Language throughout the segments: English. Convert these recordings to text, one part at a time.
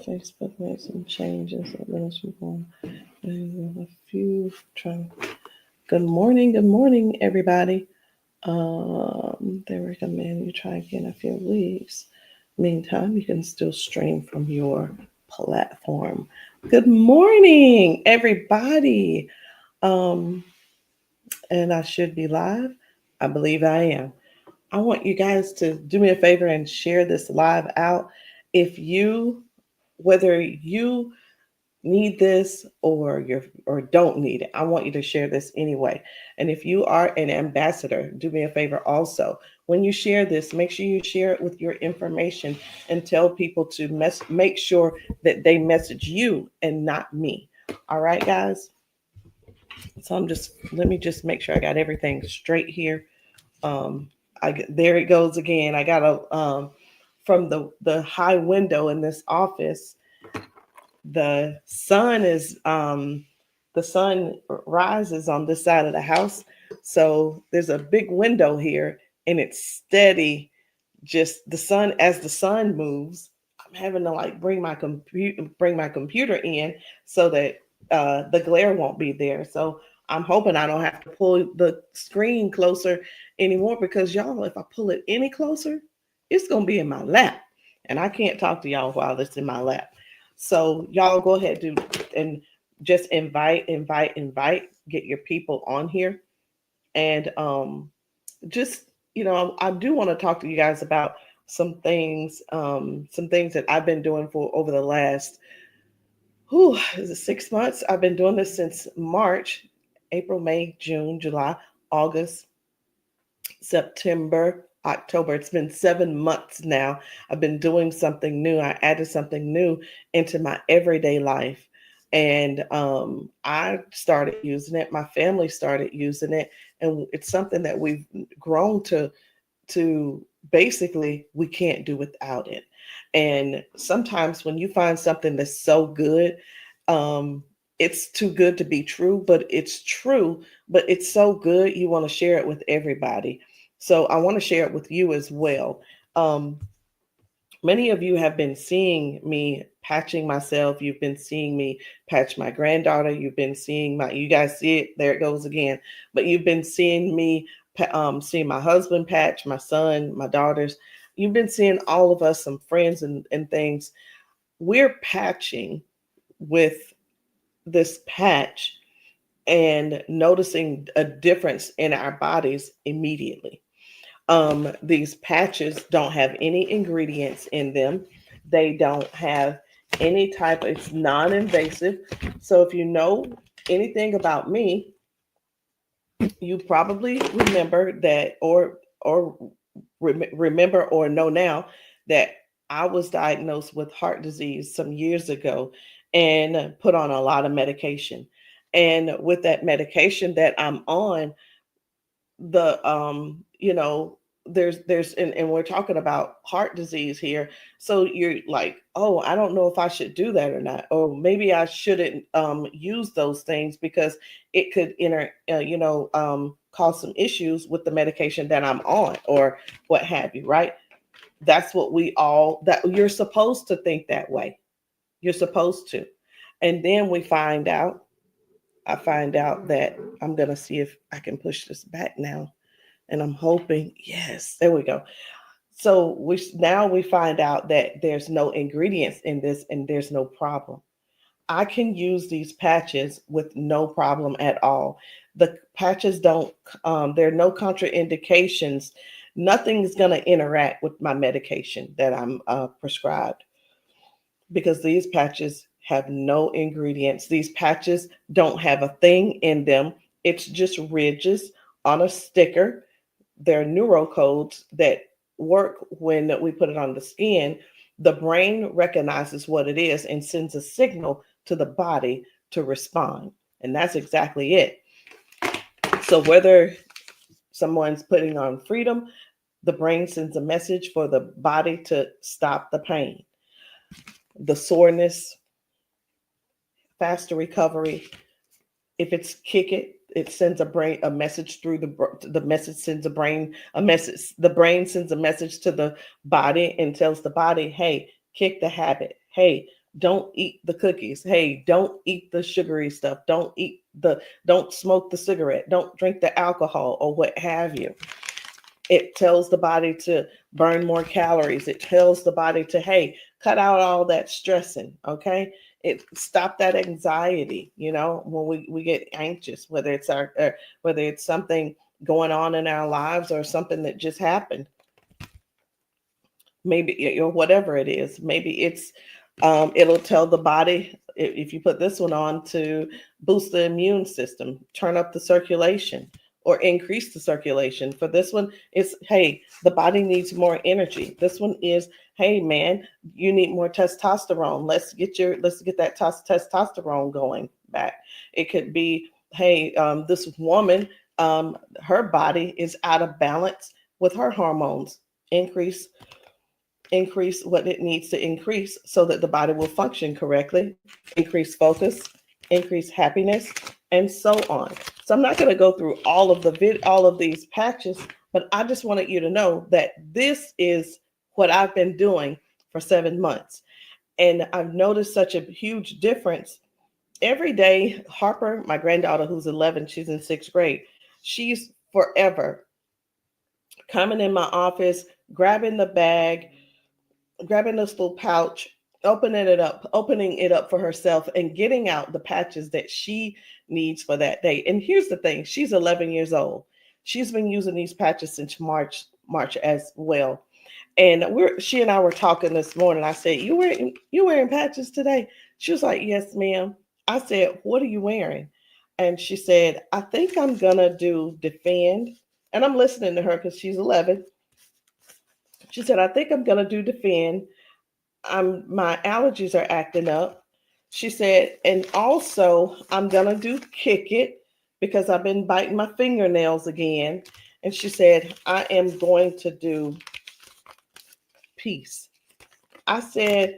Facebook made some changes. Let's move on. A few trying. Good morning, everybody. They recommend you try again in a few weeks. Meantime, you can still stream from your platform. Good morning, everybody. Um, and I should be live. I believe I am. I want you guys to do me a favor and share this live out. If you, whether you need this or don't need it, I want you to share this anyway. And if you are an ambassador, do me a favor also. When you share this, make sure you share it with your information and tell people to make sure that they message you and not me. All right, guys. So let me just make sure I got everything straight here. Um, there it goes again. I got a from the high window in this office. The sun is the sun rises on this side of the house, so there's a big window here, and it's steady. Just the sun as the sun moves. I'm having to like bring my computer in so that the glare won't be there. So I'm hoping I don't have to pull the screen closer anymore because y'all, if I pull it any closer, it's gonna be in my lap, and I can't talk to y'all while it's in my lap. So y'all go ahead and just invite, get your people on here, and just I do want to talk to you guys about some things that I've been doing for over the last is it 6 months. I've been doing this since March, April, May, June, July, August, September, October. It's been 7 months now. I've been doing something new. I added something new into my everyday life. And I started using it. My family started using it. And it's something that we've grown to basically we can't do without it. And sometimes when you find something that's so good, it's too good to be true, but it's true, but it's so good you want to share it with everybody. So I want to share it with you as well. Um, Many of you have been seeing me patching myself. You've been seeing me patch my granddaughter. You've been seeing you guys see it, there it goes again. But you've been seeing me, seeing my husband patch, my son, my daughters. You've been seeing all of us, some friends and things. We're patching with this patch and noticing a difference in our bodies immediately. These patches don't have any ingredients in them. They don't have any type, it's non-invasive. So if you know anything about me, you probably remember that remember or know now that I was diagnosed with heart disease some years ago and put on a lot of medication. And with that medication that I'm on, the there's and we're talking about heart disease here, so you're like, oh, I don't know if I should do that or not, or maybe I shouldn't use those things because it could cause some issues with the medication that I'm on or what have you, right? That's what we all that you're supposed to think that way. You're supposed to. And then I find out that I'm gonna see if I can push this back now, and I'm hoping, yes, there we go. So we find out that there's no ingredients in this and there's no problem. I can use these patches with no problem at all. The patches don't, there are no contraindications. Nothing's going to interact with my medication that I'm prescribed because these patches have no ingredients. These patches don't have a thing in them. It's just ridges on a sticker. They're neurocodes that work when we put it on the skin. The brain recognizes what it is and sends a signal to the body to respond. And that's exactly it. So whether someone's putting on freedom, the brain sends a message for the body to stop the pain, the soreness, faster recovery. If it's kick it, it sends a message through the message sends a brain a message. The brain sends a message to the body and tells the body, hey, kick the habit. Hey, Don't eat the cookies. Hey, don't eat the sugary stuff. Don't smoke the cigarette. Don't drink the alcohol or what have you. It tells the body to burn more calories. It tells the body to, hey, cut out all that stressing. Okay. It stop that anxiety, when we get anxious, whether it's whether it's something going on in our lives or something that just happened. Maybe, or whatever it is. Maybe it'll tell the body, if you put this one on, to boost the immune system, turn up the circulation, or increase the circulation. For this one, it's, hey, the body needs more energy. This one is, hey man, you need more testosterone. Let's get that testosterone going back. It could be, hey, this woman, her body is out of balance with her hormones. Increase what it needs to increase so that the body will function correctly, increase focus, increase happiness, and so on. So I'm not going to go through all of these patches, but I just wanted you to know that this is what I've been doing for 7 months. And I've noticed such a huge difference. Every day, Harper, my granddaughter who's 11, she's in 6th grade, she's forever coming in my office, grabbing the bag, grabbing this little pouch, opening it up for herself and getting out the patches that she needs for that day. And here's the thing, she's 11 years old. She's been using these patches since March as well. And she and I were talking this morning. I said, you wearing patches today? She was like, yes, ma'am. I said, what are you wearing? And she said, I think I'm gonna do Defend. And I'm listening to her because she's 11. She said, I think I'm going to do Defend. My allergies are acting up. She said, and also I'm going to do Kick It because I've been biting my fingernails again. And she said, I am going to do Peace. I said,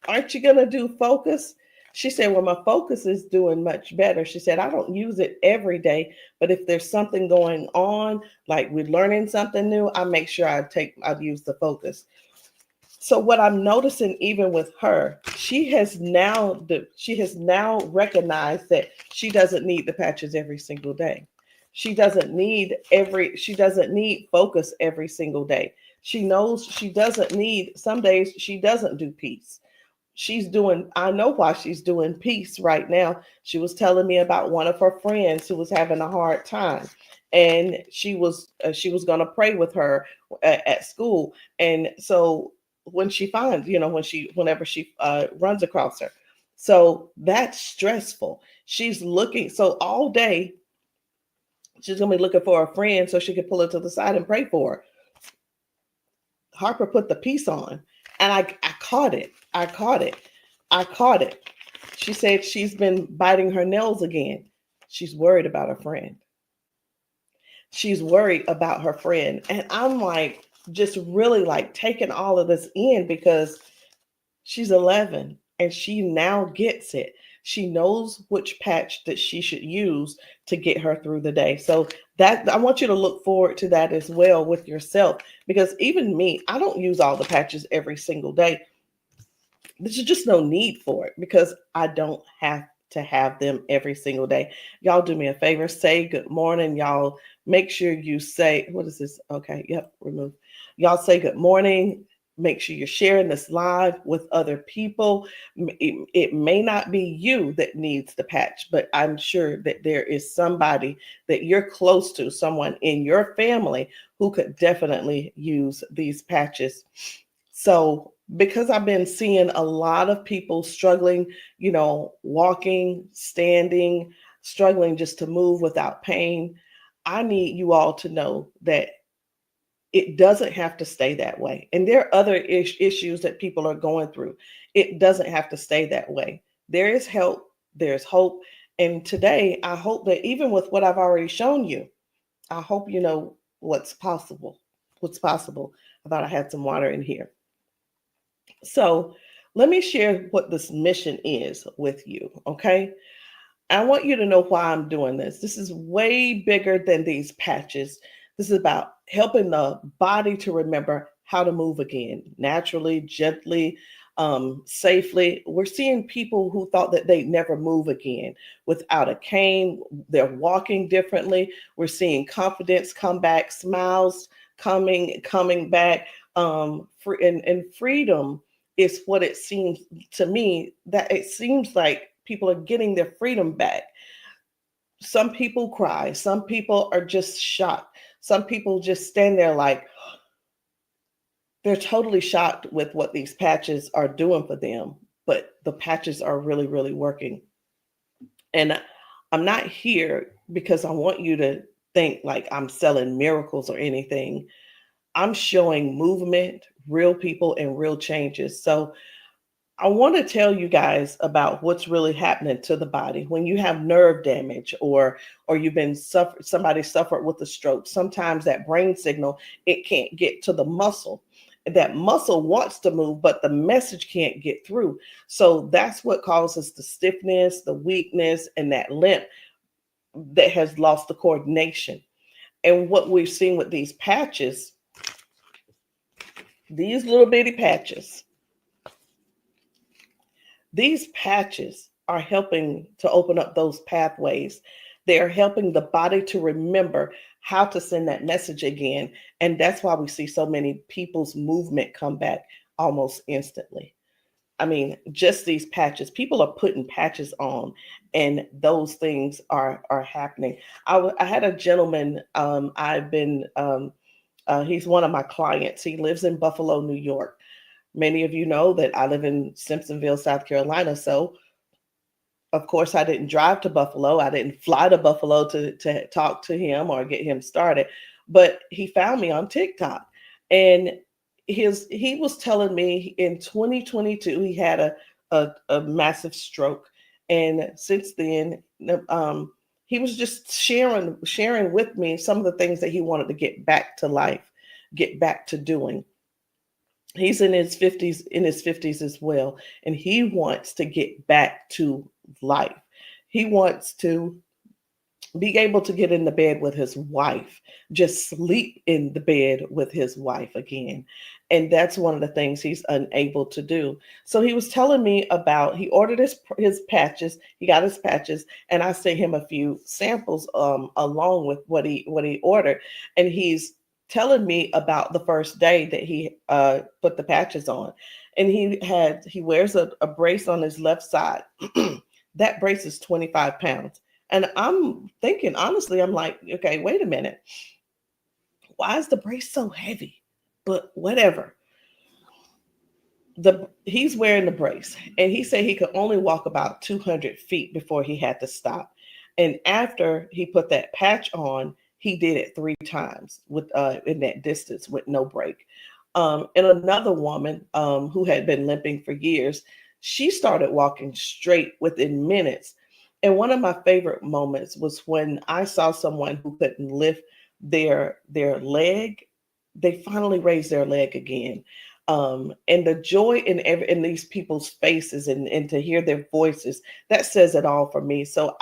aren't you going to do Focus? She said, well, my Focus is doing much better. She said, I don't use it every day, but if there's something going on, like we're learning something new, I make sure I've used the Focus. So what I'm noticing, even with her, she has now recognized that she doesn't need the patches every single day. She doesn't need Focus every single day. She knows she doesn't need, some days she doesn't do Peace. I know why she's doing Peace right now. She was telling me about one of her friends who was having a hard time, and she was going to pray with her at school. And so when she finds, whenever she runs across her, so that's stressful. She's looking, so all day she's going to be looking for a friend so she can pull her to the side and pray for her. Harper put the Peace on, and I caught it. I caught it. She said she's been biting her nails again. She's worried about her friend. She's worried about her friend. And I'm like, just really like taking all of this in, because she's 11 and she now gets it. She knows which patch that she should use to get her through the day. So that, I want you to look forward to that as well with yourself, because even me, I don't use all the patches every single day. There's just no need for it because I don't have to have them every single day. Y'all do me a favor, say good morning. Y'all make sure you say, what is this? Okay, yep, remove. Y'all say good morning. Make sure you're sharing this live with other people. It may not be you that needs the patch, but I'm sure that there is somebody that you're close to, someone in your family who could definitely use these patches. So because I've been seeing a lot of people struggling, walking, standing, struggling just to move without pain, I need you all to know that it doesn't have to stay that way. And there are other issues that people are going through. It doesn't have to stay that way. There is help, there's hope. And today, I hope that even with what I've already shown you, I hope you know what's possible. What's possible. I thought I had some water in here. So let me share what this mission is with you, okay? I want you to know why I'm doing this. This is way bigger than these patches. This is about helping the body to remember how to move again, naturally, gently, safely. We're seeing people who thought that they'd never move again without a cane. They're walking differently. We're seeing confidence come back, smiles coming back. And freedom is what it seems to me, that it seems like people are getting their freedom back. Some people cry. Some people are just shocked. Some people just stand there like they're totally shocked with what these patches are doing for them. But the patches are really, really working. And I'm not here because I want you to think like I'm selling miracles or anything. I'm showing movement, real people, and real changes. So I want to tell you guys about what's really happening to the body when you have nerve damage, or you've been somebody suffered with a stroke. Sometimes that brain signal, it can't get to the muscle. That muscle wants to move, but the message can't get through. So that's what causes the stiffness, the weakness, and that limp that has lost the coordination. And what we've seen with these patches, these little bitty patches, these patches are helping to open up those pathways. They are helping the body to remember how to send that message again. And that's why we see so many people's movement come back almost instantly. I mean, just these patches, people are putting patches on, and those things are happening. I had a gentleman, he's one of my clients. He lives in Buffalo, New York. Many of you know that I live in Simpsonville, South Carolina. So, of course, I didn't drive to Buffalo. I didn't fly to Buffalo to talk to him or get him started. But he found me on TikTok. And he was telling me in 2022 he had a massive stroke. And since then, he was just sharing with me some of the things that he wanted to get back to life, get back to doing. He's in his 50s as well, and he wants to get back to life. He wants to be able to get in the bed with his wife, just sleep in the bed with his wife again. And that's one of the things he's unable to do. So he was telling me about, he ordered his patches, he got his patches, and I sent him a few samples along with what he ordered. And he's telling me about the first day that he put the patches on. And he wears a brace on his left side. That brace is 25 pounds. And I'm thinking, honestly, I'm like, okay, wait a minute. Why is the brace so heavy? But whatever. He's wearing the brace, and he said he could only walk about 200 feet before he had to stop. And after he put that patch on, he did it 3 times with in that distance with no break. And another woman who had been limping for years, she started walking straight within minutes. And one of my favorite moments was when I saw someone who couldn't lift their leg. They finally raised their leg again. And the joy in these people's faces, and to hear their voices, that says it all for me. So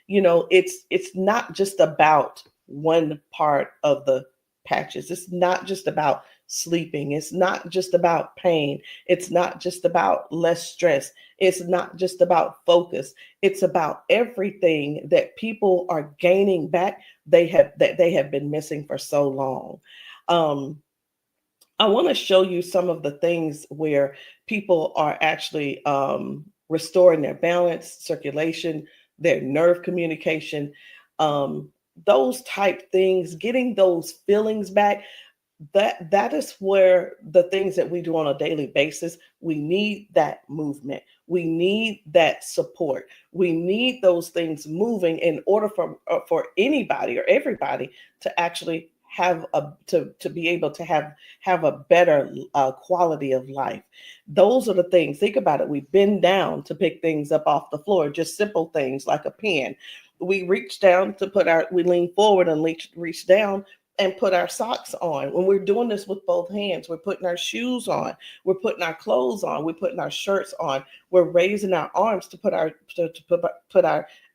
it's not just about one part of the patches. It's not just about sleeping. It's not just about pain. It's not just about less stress. It's not just about focus. It's about everything that people are gaining back that they have been missing for so long. Um, I want to show you some of the things where people are actually restoring their balance, circulation, their nerve communication, um, those type things, getting those feelings back. That is where the things that we do on a daily basis, we need that movement. We need that support. We need those things moving in order for anybody or everybody to actually have to be able to have a better quality of life. Those are the things. Think about it. We bend down to pick things up off the floor, just simple things like a pen. We reach down to we lean forward and reach down and put our socks on. When we're doing this with both hands, we're putting our shoes on, we're putting our clothes on, we're putting our shirts on, we're raising our arms to put our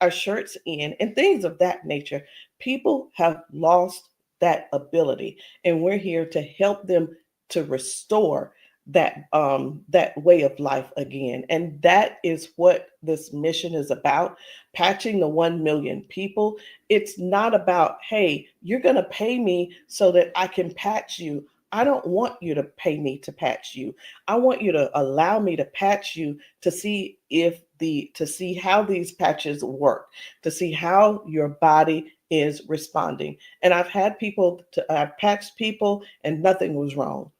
shirts in, and things of that nature. People have lost that ability, and we're here to help them to restore that way of life again. And that is what this mission is about, patching the 1 million people. It's not about, hey, you're going to pay me so that I can patch you. I don't want you to pay me to patch you. I want you to allow me to patch you to see to see how these patches work, to see how your body is responding. And I've patched people and nothing was wrong.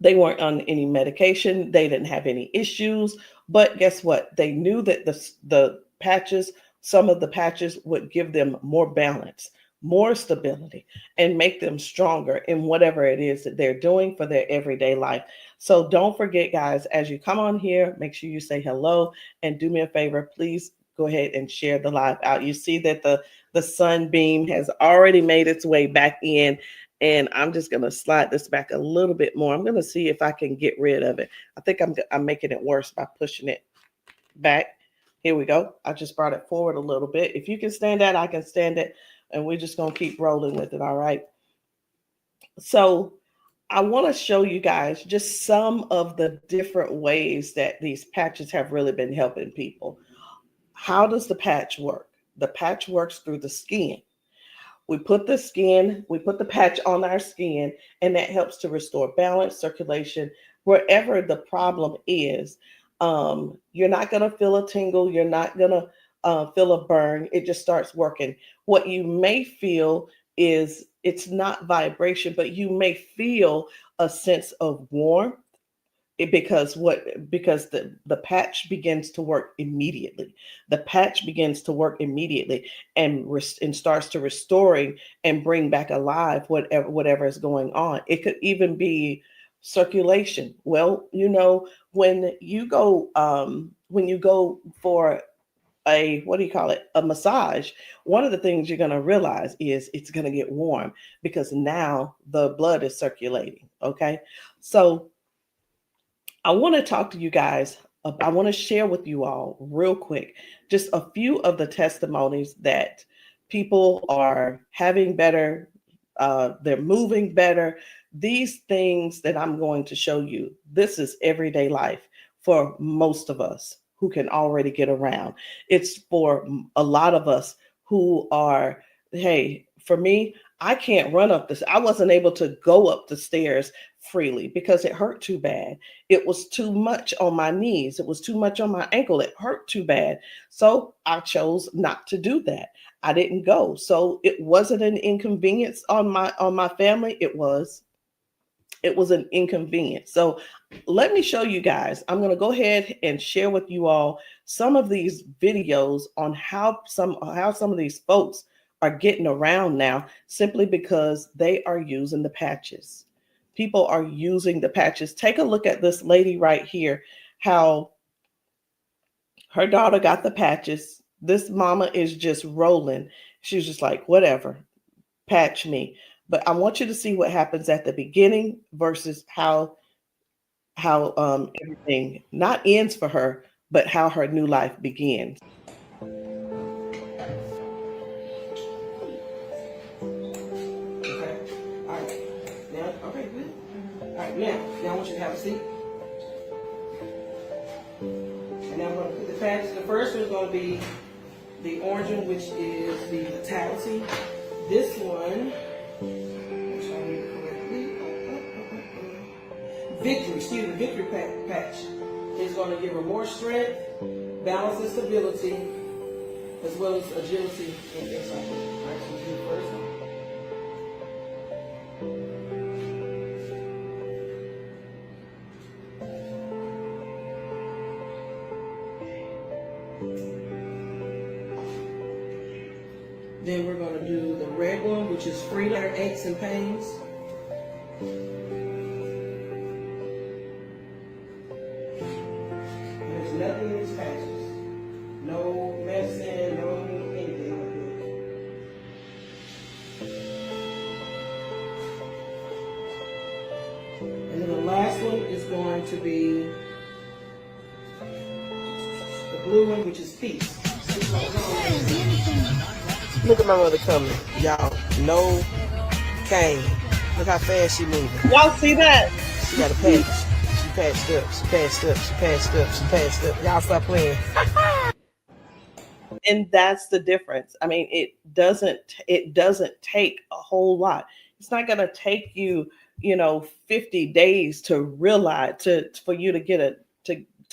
They weren't on any medication. They didn't have any issues. But guess what? They knew that the patches, some of the patches would give them more balance, more stability, and make them stronger in whatever it is that they're doing for their everyday life. So don't forget, guys, as you come on here, make sure you say hello and do me a favor, please go ahead and share the live out. You see that the sunbeam has already made its way back in. And I'm just going to slide this back a little bit more. I'm going to see if I can get rid of it. I think I'm making it worse by pushing it back. Here we go. I just brought it forward a little bit. If you can stand that, I can stand it. And we're just going to keep rolling with it. All right. So I want to show you guys just some of the different ways that these patches have really been helping people. How does the patch work? The patch works through the skin. We put the patch on our skin, and that helps to restore balance, circulation, wherever the problem is. You're not going to feel a tingle. You're not going to feel a burn. It just starts working. What you may feel is it's not vibration, but you may feel a sense of warmth. Because the patch begins to work immediately. The patch begins to work immediately and starts to restoring and bring back alive whatever is going on. It could even be circulation. Well, when you go for a massage, one of the things you're going to realize is it's going to get warm because now the blood is circulating. Okay, so I want to talk to you guys. I want to share with you all real quick just a few of the testimonies that people are having better. They're moving better. These things that I'm going to show you, this is everyday life for most of us who can already get around. It's for a lot of us who are, hey, for me, I can't run up this. I wasn't able to go up the stairs freely because it hurt too bad. It was too much on my knees. It was too much on my ankle. It hurt too bad. So I chose not to do that. I didn't go. So it wasn't an inconvenience on my family. It was an inconvenience. So let me show you guys. I'm going to go ahead and share with you all some of these videos on how some of these folks are getting around now simply because they are using the patches. People are using the patches. Take a look at this lady right here, how her daughter got the patches. This mama is just rolling. She's just like, whatever, patch me. But I want you to see what happens at the beginning versus how everything not ends for her, but how her new life begins. Now I want you to have a seat. And now I'm going to put the patches. The first one is going to be the orange one, which is the Vitality. This one, Victory patch is going to give her more strength, balance and stability, as well as agility and excitement. All right, so we'll do the first one. Then we're going to do the red one, which is freedom, aches and pains. There's nothing in these patches. No medicine, no anything like that. And then the last one is going to be the blue one, which is peace. Look at my mother coming. Y'all, no cane. Look how fast she moving. Y'all see that? She got a patch. She patched up. She patched up. She patched up. She patched up. Y'all stop playing. And that's the difference. I mean, it doesn't take a whole lot. It's not going to take you, 50 days to realize for you to get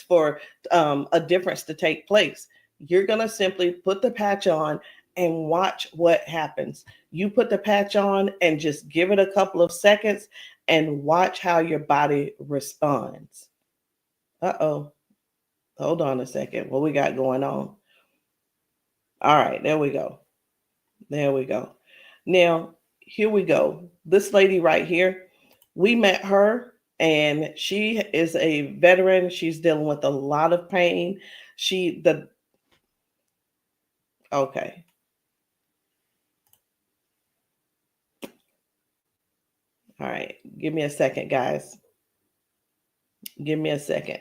for a difference to take place. You're going to simply put the patch on and watch what happens. You put the patch on and just give it a couple of seconds and watch how your body responds. Uh-oh. Hold on a second. What we got going on? All right, there we go. There we go. Now, here we go. This lady right here, we met her and she is a veteran. She's dealing with a lot of pain. Okay. All right. Give me a second, guys. Give me a second.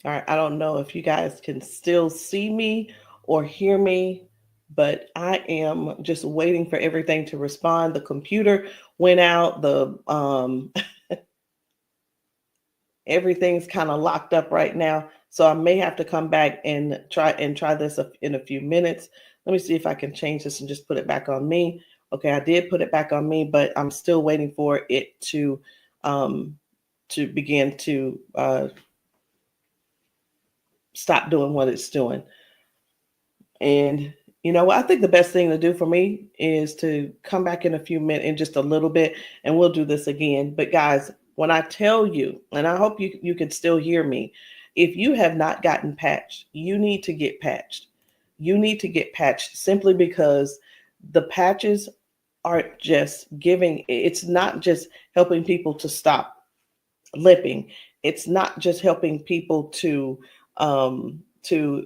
All right. I don't know if you guys can still see me or hear me, but I am just waiting for everything to respond. The computer went out. The everything's kind of locked up right now, so I may have to come back and try this in a few minutes. Let me see if I can change this and just put it back on me. Okay, I did put it back on me, but I'm still waiting for it um to begin to stop doing what it's doing. And I think the best thing to do for me is to come back in a few minutes, in just a little bit, and we'll do this again. But guys, when I tell you, and I hope you can still hear me, if you have not gotten patched, you need to get patched. You need to get patched simply because the patches aren't just it's not just helping people to stop lipping. It's not just helping people to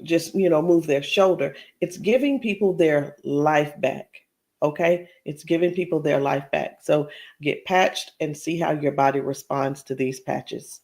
just move their shoulder. It's giving people their life back. Okay, it's giving people their life back. So get patched and see how your body responds to these patches.